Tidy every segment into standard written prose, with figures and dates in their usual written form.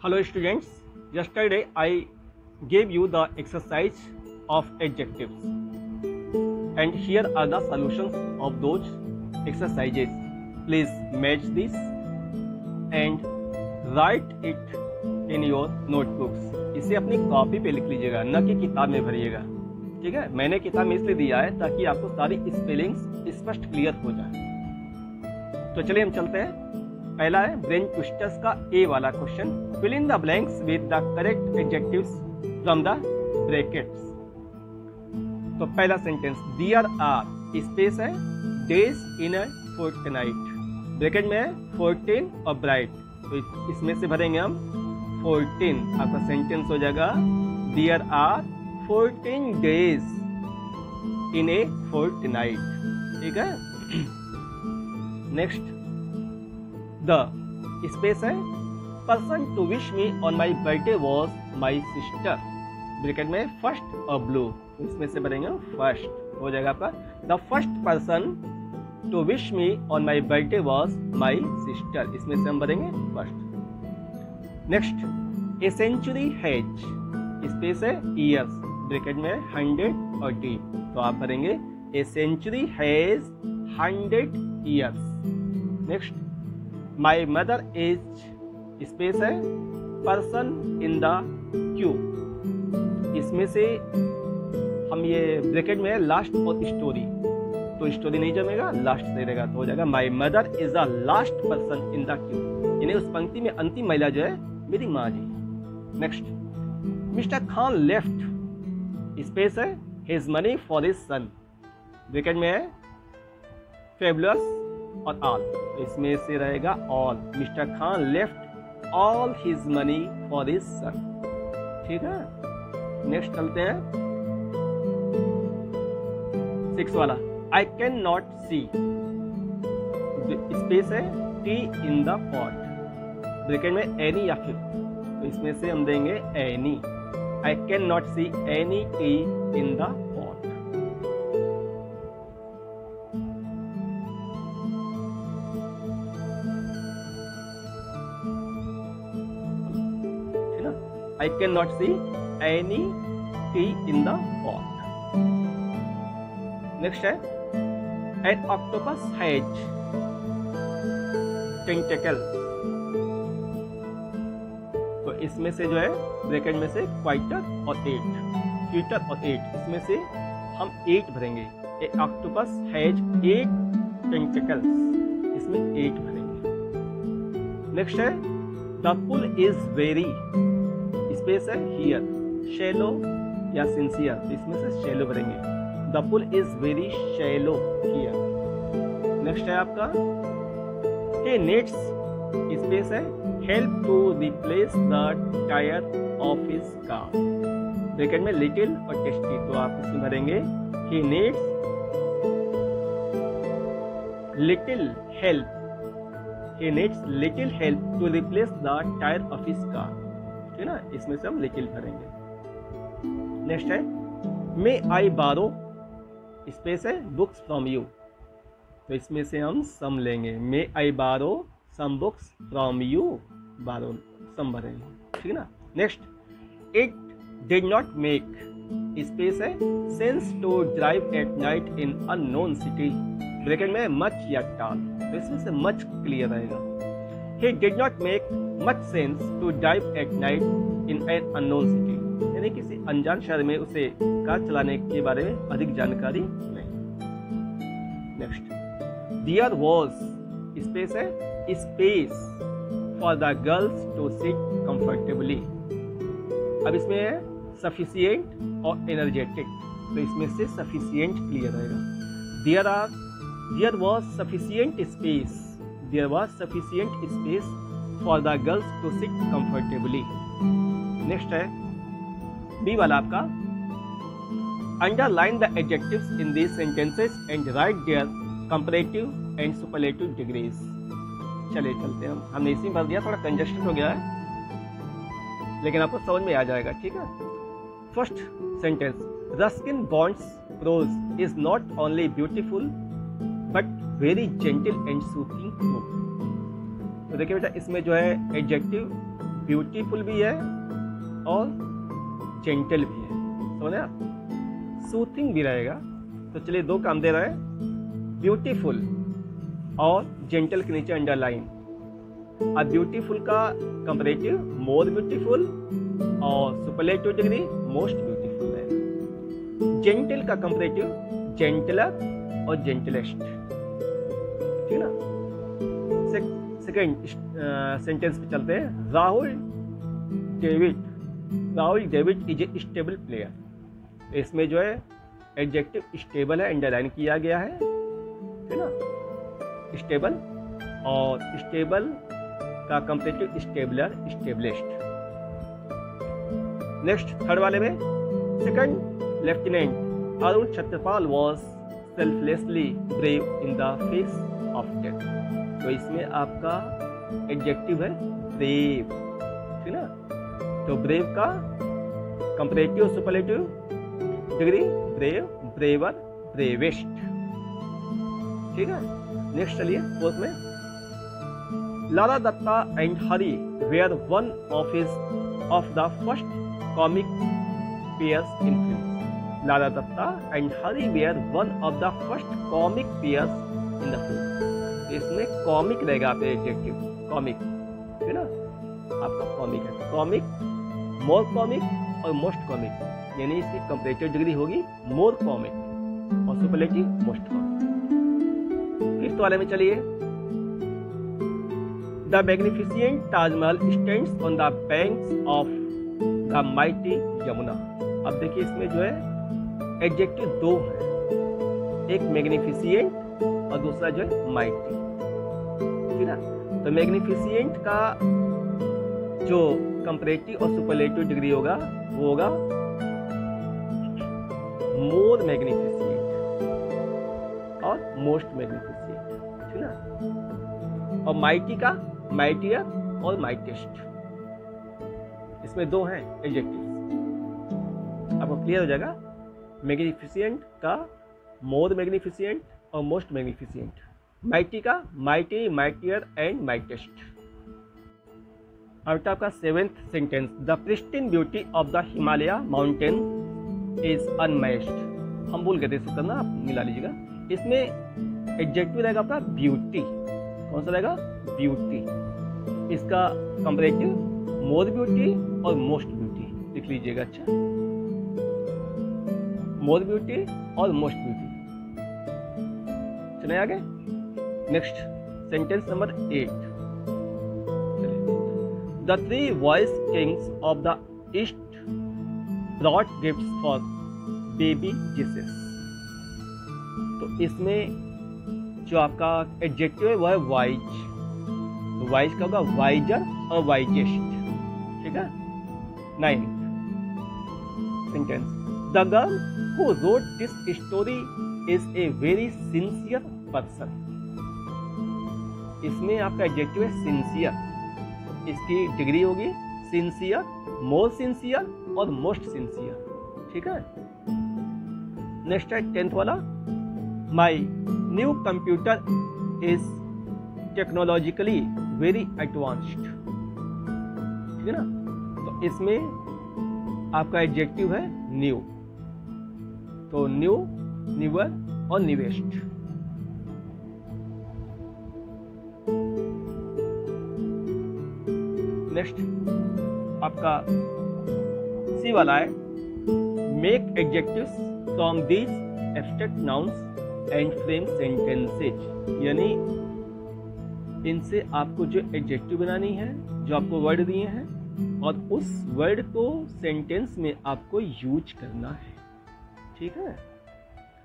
Hello students, yesterday I gave you the exercise of adjectives and here are the solutions of those exercises. Please match this and write it in your notebooks. इसे अपनी copy पे लिख लीजिएगा, न कि किताब में भरिएगा। ठीक है, मैंने किताब में इसलिए दिया है ताकि आपको सारी स्पेलिंग्स स्पष्ट क्लियर हो जाए। तो चलिए हम चलते हैं। पहला है ब्रेन ट्विस्टर्स का ए वाला question. Fill in the blanks with the correct adjectives from the brackets. तो पहला सेंटेंस, देयर आर स्पेस है days in a fortnight, bracket में है 14 और ब्राइट, तो इसमें से भरेंगे हम 14। आपका सेंटेंस हो जाएगा there are 14 days in a fortnight. ठीक है। नेक्स्ट, द स्पेस है person to wish me on my birthday was my sister, bracket में फर्स्ट और ब्लू, इसमें से भरेंगे फर्स्ट, हो जाएगा आपका the first person to wish me on my birthday was my sister, इसमें से हम भरेंगे first. Next, a century has, space है ईयर्स, ब्रैकेट में 100 और डी, तो आप भरेंगे a century has 100 years. Next, my mother is, space है पर्सन इन द क्यू, इसमें से हम ये ब्रैकेट में लास्ट और स्टोरी, तो स्टोरी नहीं जमेगा, लास्ट से रहेगा, तो हो जाएगा माई mother is the last person in the Q, यानी उस पंक्ति में अंतिम महिला जो है मेरी माँ जी। Next, mister Khan left, space है his money for his son, bracket में है फेबुलस और ऑल, तो इसमें से रहेगा all. Mister Khan left all his money for his son. ठीक है। नेक्स्ट चलते हैं 6 वाला, I can not see, space है tea in the pot, bracket में एनी या फिर, तो इसमें से हम देंगे any. I can not see any T in the pot. I cannot see any tea in the pot. Next है an octopus has tentacles, तो इसमें से जो है ब्रैकेट में से क्वाइटर और 8, इसमें से हम 8 भरेंगे। ए ऑक्टोपस हैज 8 टेंटेकल्स, इसमें 8 भरेंगे। नेक्स्ट है the pool is very, space है हियर, शैलो या सिंसियर, इसमें से शैलो भरेंगे। The pool is very shallow here. Next है आपका he needs, स्पेस है help to replace the tyre of his car, bracket में लिटिल और टेस्टी, तो आप इसमें भरेंगे he needs little help, he needs little help to replace the tire of his car, ठीक है ना, इसमें से हम लिटिल भरेंगे। नेक्स्ट है मे आई बारो, स्पेस है बुक्स फ्रॉम यू, तो इसमें से हम सम लेंगे। मे आई बारो सम बुक्स फ्रॉम यू, बारो सम भरेंगे, ठीक है ना। Next, it did not make, space है sense to drive at night in unknown city, bracket में मच या टाल, तो इसमें से मच क्लियर रहेगा। He did not make much sense to drive at night in an unknown city, यानी किसी अनजान शहर में उसे कार चलाने के बारे में अधिक जानकारी नहीं। नेक्स्ट, there was, स्पेस है space for the girls to sit comfortably, अब इसमें है sufficient और energetic, तो इसमें से sufficient क्लियर रहेगा। There was sufficient space, there was sufficient space for the girls to sit comfortably. Next है बी वाला आपका, underline the adjectives in these sentences and write their comparative and superlative degrees. चलिए चलते हैं, हमने इसी में भर दिया, थोड़ा कंजस्टेड हो गया है लेकिन आपको समझ में आ जाएगा। ठीक है। First sentence, Ruskin Bond's prose is not only beautiful but very gentle and soothing too, तो देखिए बेटा इसमें जो है एडजेक्टिव ब्यूटीफुल भी है और जेंटल भी है, समझे आप, सूथिंग भी रहेगा। तो चलिए दो काम दे रहे हैं, ब्यूटीफुल और जेंटल के नीचे अंडरलाइन। अब ब्यूटीफुल का कंपैरेटिव मोर ब्यूटीफुल और सुपरलेटिव डिग्री मोस्ट ब्यूटीफुल है। जेंटल का कंपैरेटिव जेंटलर और जेंटलेस्ट, ठीक ना। सेकंड सेंटेंस पे चलते हैं। Rahul David is a stable player. इसमें जो है एडजेक्टिव स्टेबल है, अंडरलाइन किया गया है ना, स्टेबल, और स्टेबल का कंपैरेटिव स्टेबलर स्टेबलिस्ट। नेक्स्ट थर्ड वाले में, second lieutenant Arun Chhatrapal was selflessly brave in the face of death. तो इसमें आपका एडजेक्टिव है ब्रेव, ठीक ना। तो ब्रेव का comparative superlative degree brave, braver, bravest, ठीक है। नेक्स्ट चलिए फोर्थ में, Lara Dutta and Hari were one of the first comic pairs in film. Lara Dutta and Hari were one of the first comic pairs in the film. इसमें comic रहेगा आपका adjective, comic, है ना, आपका कॉमिक है। कॉमिक, मोर कॉमिक और मोस्ट कॉमिक, यानी इसकी कंपैरेटिव डिग्री होगी मोर कॉमिक और सुपरलेटिव मोस्ट कॉमिक। फिफ्थ वाले में चलिए, the magnificent Taj Mahal stands on the banks of the mighty Yamuna. अब देखिए इसमें जो है एडजेक्टिव दो है, एक मैग्निफिसेंट और दूसरा जो है माइटी, ठीक है। तो मैग्निफिसेंट का जो कंपैरेटिव और सुपरलेटिव डिग्री होगा वो होगा मोर मैग्निफिसेंट और मोस्ट मैग्निफिसेंट, ठीक ना। और माइटी का माइटियर और माइटेस्ट, इसमें दो हैं एडजेक्टिव्स, आपको क्लियर हो जाएगा। मैग्निफिसेंट का मोर मैग्निफिसेंट और मोस्ट मैग्निफिसेंट, माइटी का माइटी, माइटियर एंड माइटेस्ट। अब आपका seventh sentence, the pristine beauty of the Himalaya mountain is unmatched. हम भूल गए थे इसको करना, आप मिला लीजिएगा। इसमें एडजेक्टिव रहेगा आपका ब्यूटी, कौन सा रहेगा, ब्यूटी। इसका कंपैरेटिव मोर ब्यूटी और मोस्ट ब्यूटी लिख लीजिएगा। अच्छा, मोर ब्यूटी और मोस्ट ब्यूटी। चले आगे, next sentence number 8। The three wise kings of the east brought gifts for baby Jesus। तो इसमें जो आपका एडजेक्टिव है वो है वाइज। तो वाइज का होगा वाइजर और वाइजेस्ट, ठीक है। 9th sentence, the girl who wrote this story is a very sincere person. इसमें आपका एडजेक्टिव है सिंसियर, इसकी डिग्री होगी सिंसियर, मोर सिंसियर और मोस्ट सिंसियर, ठीक है। नेक्स्ट है 10th वाला, my new computer is technologically very advanced, ठीक है ना। तो इसमें आपका एडजेक्टिव है न्यू। तो न्यू, न्यूअर और न्यूएस्ट। नेक्स्ट आपका सी वाला है, make adjectives from these abstract nouns and frame sentences. यानी इनसे आपको जो एडजेक्टिव बनानी है, जो आपको वर्ड दिए हैं, और उस वर्ड को सेंटेंस में आपको यूज करना है, ठीक है।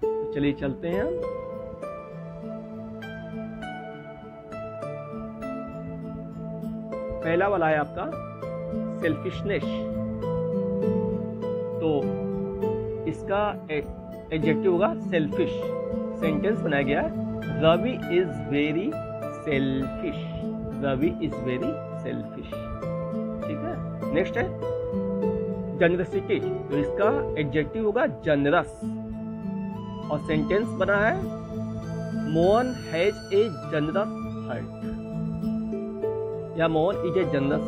तो चलिए चलते हैं हम। पहला वाला है आपका सेल्फिशनेस। तो इसका एडजेक्टिव होगा सेल्फिश। सेंटेंस बनाया गया है, Ravi is very selfish. Ravi is very selfish, ठीक है। नेक्स्ट है जनरसिटी। तो इसका एडजेक्टिव होगा जनरस। और सेंटेंस बना है, Mohan has a generous heart, या Mohan is a generous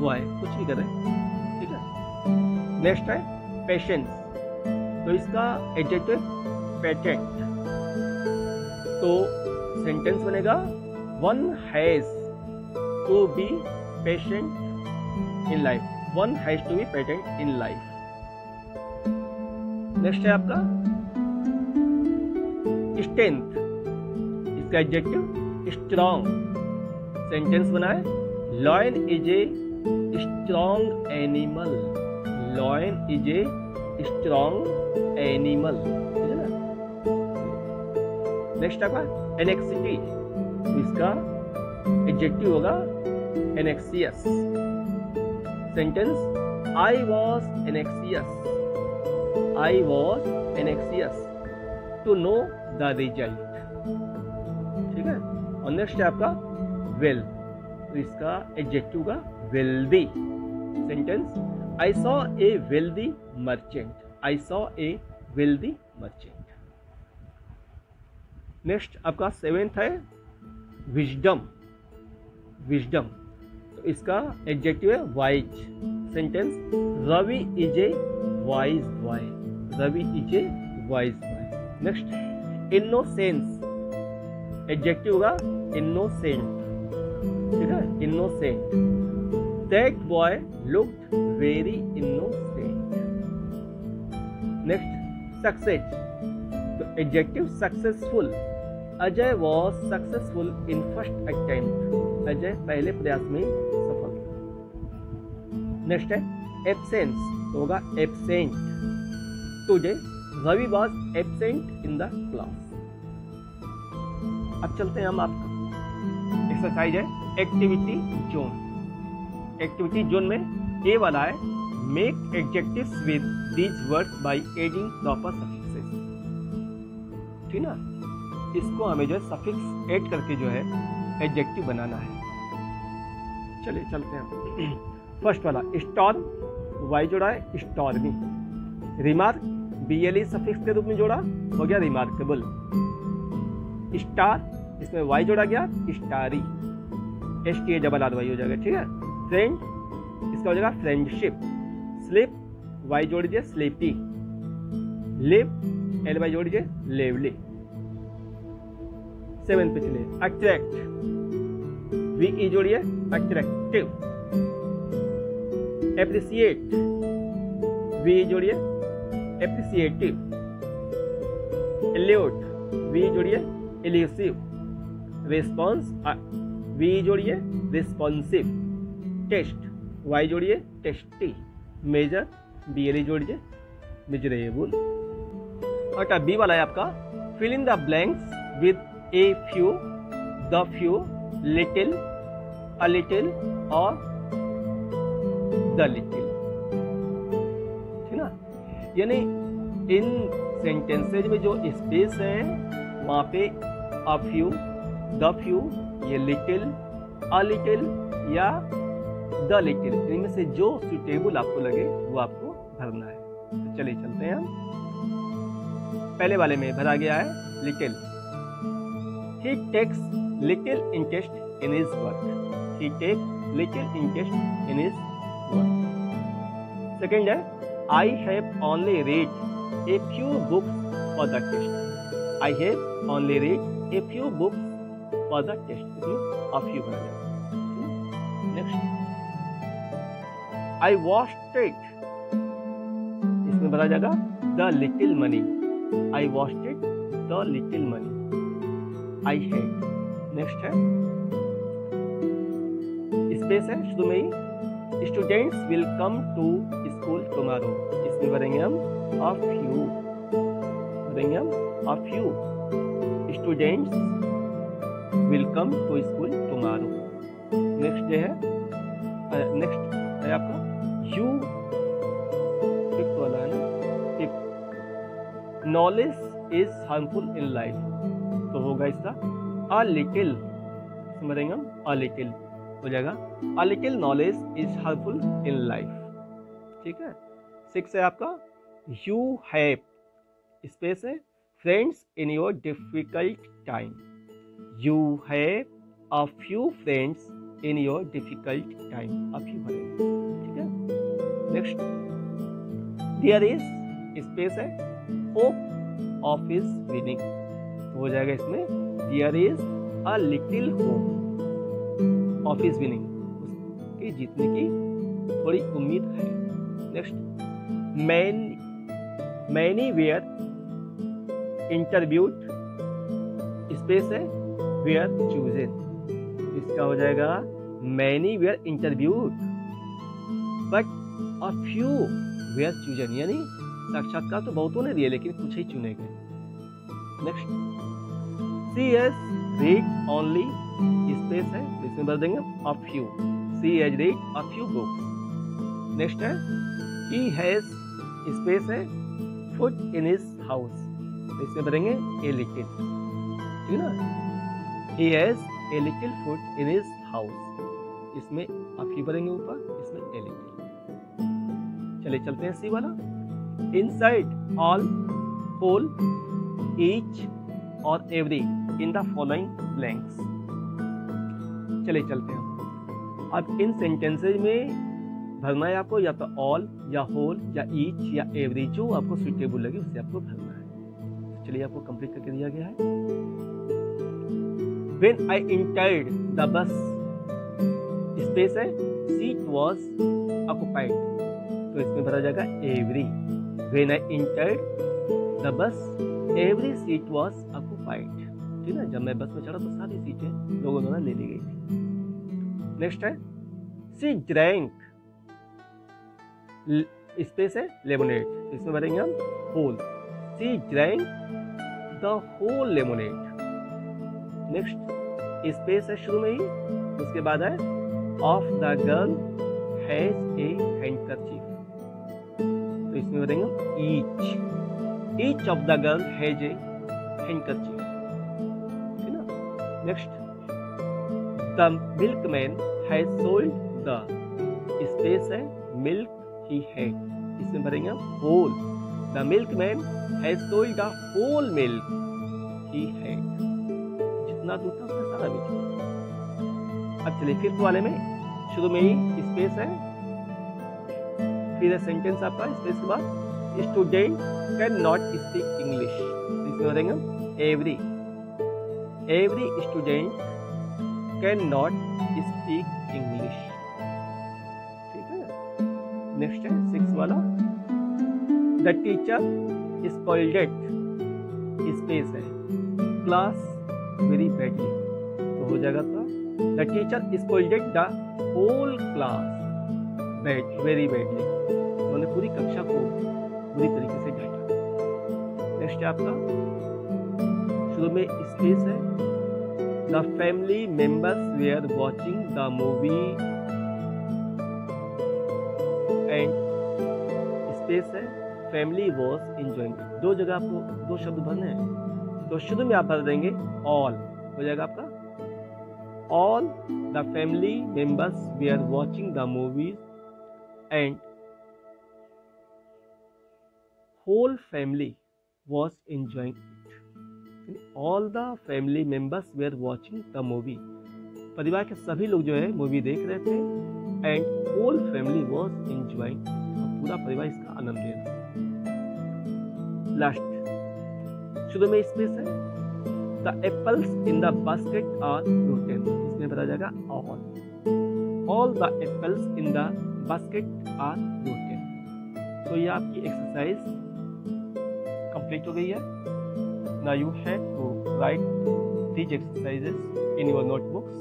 boy, कुछ भी कर रहे हैं, ठीक है। नेक्स्ट है पेशेंस, तो इसका एडजेक्टिव पेटेंट, तो सेंटेंस बनेगा one has to be patient in life, one has to be patent in life. Next है आपका स्ट्रेंथ, इसका एडजेक्टिव स्ट्रॉन्ग, सेंटेंस बनाए lion is a strong animal, lion is a strong animal, ठीक है ना। Next आपका anxiety, इसका adjective होगा anxious, sentence I was anxious, I was anxious to know the result, ठीक है। और नेक्स्ट है आपका वेल, तो इसका एडजेक्टिव होगा wealthy, sentence I saw a wealthy merchant, I saw a wealthy merchant. Next आपका सेवेंथ है विजडम, विजडम, तो इसका एडजेक्टिव है wise, sentence Ravi is a wise boy, Ravi is a wise boy. Next innocence, adjective होगा innocent, ठीक है, innocent, that boy looked very innocent. Next success, तो adjective successful, Ajay was successful in first attempt, Ajay पहले प्रयास में सफल। नेक्स्ट है एब्सेंस, तो होगा absent, today Ravi was absent in the class. अब चलते हैं हम आपका एक्सरसाइज है एक्टिविटी जोन, एक्टिविटी जोन में ए वाला है make adjectives with these words by adding proper suffixes, ठीक ना, इसको हमें जो है सफिक्स ऐड करके जो है एडजेक्टिव बनाना है। चलिए चलते हैं। फर्स्ट वाला स्टॉर्म, वाई जोड़ा है स्टॉर्मी, रिमार्क बीएलई सफिक्स के रूप में जोड़ा, हो गया रिमार्केबल। स्टार, इसमें वाई जोड़ा गया starry, STA double R Y हो जाएगा, ठीक है। फ्रेंड, इसका हो जाएगा फ्रेंडशिप। स्लिप, वाई जोड़ दीजिए स्लीपी। लिव, LY जोड़ दीजिए लेवली। 7 पे चलिए अट्रैक्ट, VE जोड़िए अट्रैक्टिव। एप्रिसिएट, VE जोड़िए एप्रिसिएटिव। एल्यूट, VE जोड़िए एल्यूसिव। रिस्पॉन्स, VE जोड़िए रिस्पॉन्सिव। टेस्ट, Y जोड़िए टेस्टी। मेजर, BLE जोड़िए मेजरेबल। और बी वाला है आपका fill in the blanks with a few, the few, little, a little और the little, ठीक ना। यानी इन सेंटेंसेज में जो स्पेस है वहाँ पे a few, the few, ये little, a little या the little, इनमें से जो सुटेबल आपको लगे वो आपको भरना है। तो चलिए चलते हैं हम। पहले वाले में भरा गया है little, he takes little interest in his work, he takes little interest in his work. Second है I have only read a few books for the test, I have only read a few books for the test, इसमें a few बना जाएगा। Next I wasted it, इसमें भरा जाएगा the little money, I wasted the little money, I had। Next है space है शुरू में ही, students will come to school tomorrow, इसमें भरेंगे हम a few, भरेंगे हम a few students will come to school tomorrow. Next जो है नेक्स्ट है आपका यू, फिफ्थ वाला है ना, fifth knowledge is harmful in life, तो होगा इसका अ लिटिल, समझेंगे हम अ लिटिल हो जाएगा a little knowledge is harmful in life, ठीक है। 6 है आपका यू हैव, स्पेस है friends in your difficult time, you have a few friends in your difficult time, आप ही भरेंगे, ठीक है। नेक्स्ट, देयर इज स्पेस है होप ऑफ हिज विनिंग, तो हो जाएगा इसमें there is a little hope of his winning, उसके जीतने की थोड़ी उम्मीद है। Next, many were interviewed, space है वेयर चूजन, इसका हो जाएगा many were interviewed but a few were chosen, यानी साक्षात्कार तो बहुतों ने दिए लेकिन कुछ ही चुने गए। Next, she has read only, space है तो इसमें बता देंगे a few, she has read a few books. Next है ही हैज, स्पेस है फूड इन हिज हाउस, तो इसमें बताएंगे ए लिटिल, ठीक है ना, he has a little food in his house, इसमें आप ही भरेंगे ऊपर, इसमें ए लिटिल। चलिए चलते हैं सी वाला, इनसाइड ऑल होल ईच और every in the following blanks. चलिए चलते हैं, अब इन सेंटेंसेज में भरना है आपको या तो ऑल या होल या ईच या एवरी, जो आपको सुइटेबल लगे उससे आपको भरना है। चलिए आपको कंप्लीट करके दिया गया है। When I entered the bus, space है seat was occupied, तो इसमें भरा जाएगा every। When I entered the bus, every seat was occupied, ठीक है, जब मैं बस में चढ़ा तो सारी सीटें लोगों द्वारा ले ली गई थी। नेक्स्ट है she drank, स्पेस है लेमोनेड, इसमें भरेंगे हम whole, she drank the whole lemonade। Next, space है शुरू में ही, उसके बाद है of the girl has a handkerchief, तो इसमें बताएंगे each of the girl has a handkerchief, ठीक है ना। Next, the milkman has sold the, space है मिल्क ही हैड, इसमें भरेंगे whole, the milkman has sold the whole milk he had, जितना दूध था उसने सारा बेच दिया। अब चलिए फिफ्थ वाले में शुरू में ही स्पेस है, फिर सेंटेंस आपका स्पेस के बाद student can not speak English, इसमें बताएंगे every student can not speak English, ठीक है। नेक्स्ट है सिक्स वाला, द टीचर स्कॉल्डेड, स्पेस है क्लास वेरी बैडली, तो हो जाएगा तो the teacher scolded the whole class very badly, उन्होंने पूरी कक्षा को बुरी तरीके से डांटा। नेक्स्ट है आपका शुरू में स्पेस है, the family members were watching the movie and, space है फैमिली वॉज एंजॉइंग, दो जगह आपको दो शब्द भरने हैं, तो शुरू में आप भर देंगे ऑल, हो जाएगा आपका all the family members were watching the movies and whole family was enjoying it, all the family members were watching the movie, परिवार के सभी लोग जो है मूवी देख रहे थे, and whole family was enjoying, पूरा परिवार इसका आनंद ले रहा। लास्ट शुरू में स्पेस है, the apples in the basket are rotten, इसमें बताया जाएगा all the apples in the basket are rotten. तो ये आपकी एक्सरसाइज कंप्लीट हो गई है। Now you have to write these exercises in your notebooks,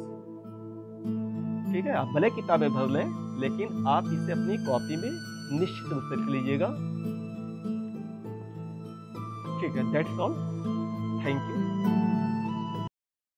ठीक है। आप भले किताबें भर लें लेकिन आप इसे अपनी कॉपी में निश्चित रूप से लिख लीजिएगा, ठीक है। That's all, thank you.